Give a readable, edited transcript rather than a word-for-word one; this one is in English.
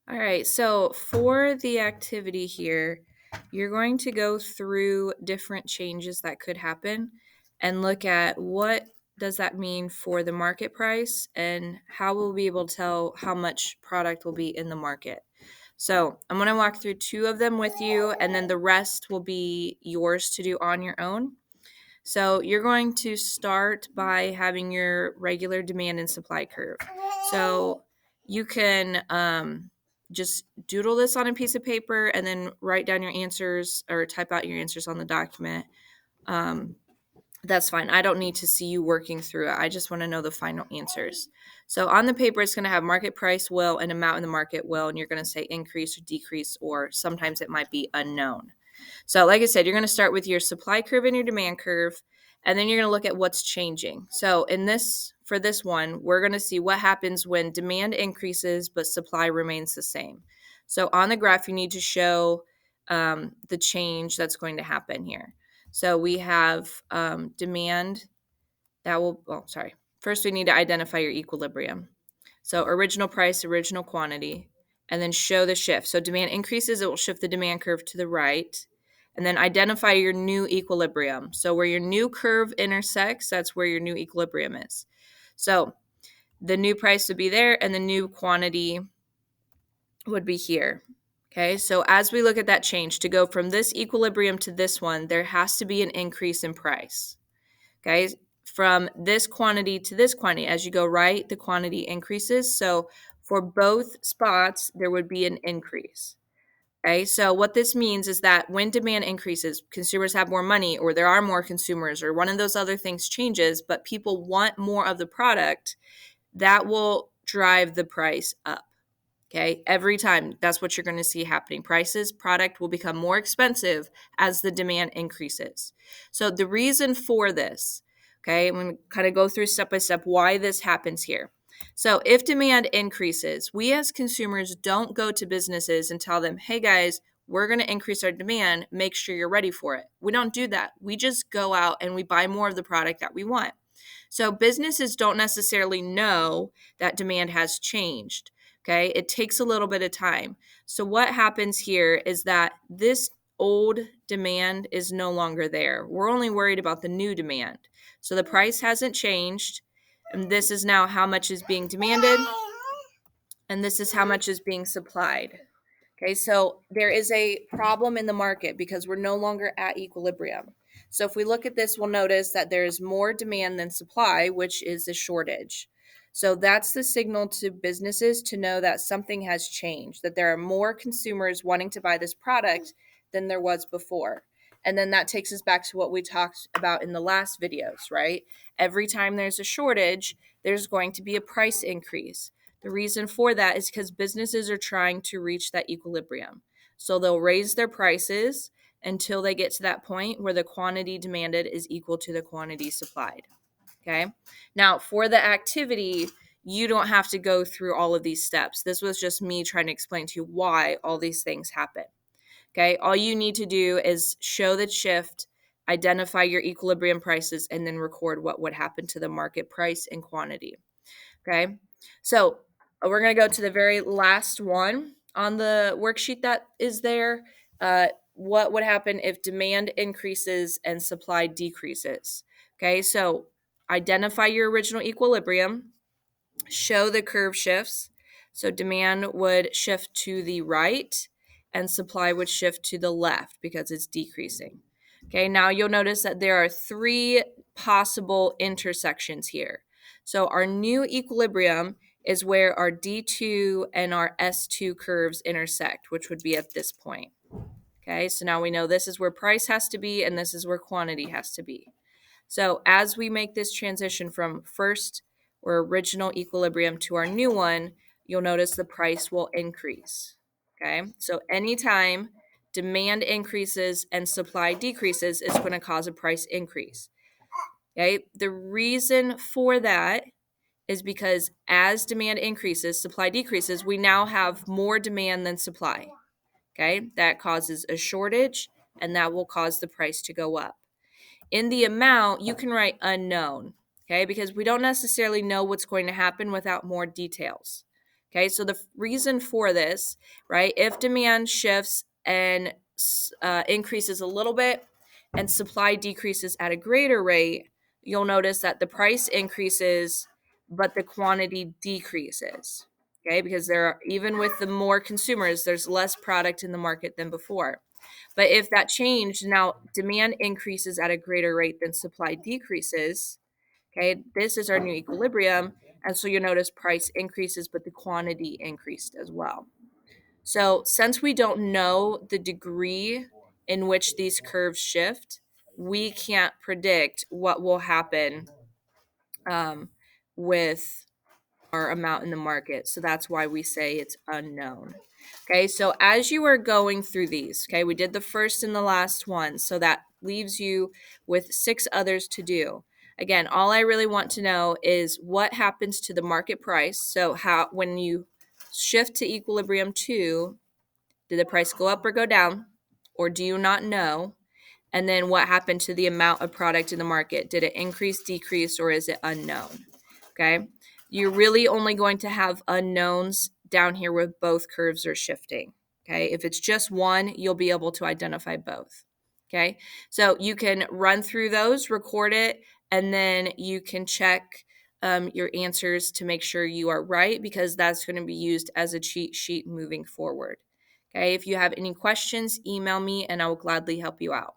All right, so for the activity here, you're going to go through different changes that could happen and look at what does that mean for the market price and how we'll be able to tell how much product will be in the market. So I'm going to walk through two of them with you, and then the rest will be yours to do on your own. So you're going to start by having your regular demand and supply curve. So you can just doodle this on a piece of paper and then write down your answers or type out your answers on the document. Um, that's fine. I don't need to see you working through it. I just want to know the final answers. So on the paper, it's going to have market price will and amount in the market will, and you're going to say increase or decrease, or sometimes it might be unknown. So, like I said, you're going to start with your supply curve and your demand curve, and then you're going to look at what's changing. So, for this one, we're going to see what happens when demand increases but supply remains the same. So, on the graph, you need to show the change that's going to happen here. So, we have demand that will, oh, sorry. First, we need to identify your equilibrium. So, original price, original quantity, and then show the shift. So, demand increases, it will shift the demand curve to the right. And then identify your new equilibrium. So, where your new curve intersects, that's where your new equilibrium is. So, the new price would be there, and the new quantity would be here. Okay, so as we look at that change, to go from this equilibrium to this one, there has to be an increase in price. Okay, from this quantity to this quantity, as you go right, the quantity increases. So for both spots, there would be an increase. Okay, so what this means is that when demand increases, consumers have more money, or there are more consumers, or one of those other things changes, but people want more of the product, that will drive the price up. Okay, every time that's what you're going to see happening. Product will become more expensive as the demand increases. So, the reason for this, okay, I'm going to kind of go through step by step why this happens here. So, if demand increases, we as consumers don't go to businesses and tell them, hey guys, we're going to increase our demand, make sure you're ready for it. We don't do that. We just go out and we buy more of the product that we want. So, businesses don't necessarily know that demand has changed. Okay, it takes a little bit of time. So, what happens here is that this old demand is no longer there. We're only worried about the new demand. So, the price hasn't changed. And this is now how much is being demanded, and this is how much is being supplied. Okay, so there is a problem in the market because we're no longer at equilibrium. So if we look at this, we'll notice that there's more demand than supply, which is a shortage. So that's the signal to businesses to know that something has changed, that there are more consumers wanting to buy this product than there was before. And then that takes us back to what we talked about in the last videos, right? Every time there's a shortage, there's going to be a price increase. The reason for that is because businesses are trying to reach that equilibrium. So they'll raise their prices until they get to that point where the quantity demanded is equal to the quantity supplied. Okay. Now, for the activity, you don't have to go through all of these steps. This was just me trying to explain to you why all these things happen. Okay. All you need to do is show the shift, identify your equilibrium prices, and then record what would happen to the market price and quantity. Okay. So we're going to go to the very last one on the worksheet that is there. What would happen if demand increases and supply decreases? Okay. So identify your original equilibrium, show the curve shifts. So demand would shift to the right and supply would shift to the left because it's decreasing. Okay, now you'll notice that there are three possible intersections here. So our new equilibrium is where our D2 and our S2 curves intersect, which would be at this point. Okay, so now we know this is where price has to be and this is where quantity has to be. So as we make this transition from first or original equilibrium to our new one, you'll notice the price will increase. Okay, so anytime demand increases and supply decreases, it's going to cause a price increase. Okay, the reason for that is because as demand increases, supply decreases, we now have more demand than supply. Okay, that causes a shortage and that will cause the price to go up. In the amount, you can write unknown, okay, because we don't necessarily know what's going to happen without more details. Okay, so the reason for this, right, if demand shifts and increases a little bit and supply decreases at a greater rate, you'll notice that the price increases, but the quantity decreases. Okay, because even with the more consumers, there's less product in the market than before. But if that changed, now demand increases at a greater rate than supply decreases. Okay, this is our new equilibrium. And so you'll notice price increases, but the quantity increased as well. So since we don't know the degree in which these curves shift, we can't predict what will happen with our amount in the market. So that's why we say it's unknown. Okay, so as you are going through these, okay, we did the first and the last one. So that leaves you with 6 others to do. Again, all I really want to know is what happens to the market price. So how when you shift to equilibrium 2, did the price go up or go down? Or do you not know? And then what happened to the amount of product in the market? Did it increase, decrease, or is it unknown? Okay. You're really only going to have unknowns down here where both curves are shifting. Okay. If it's just one, you'll be able to identify both. Okay. So you can run through those, record it, and then you can check your answers to make sure you are right, because that's going to be used as a cheat sheet moving forward. Okay. If you have any questions, email me and I will gladly help you out.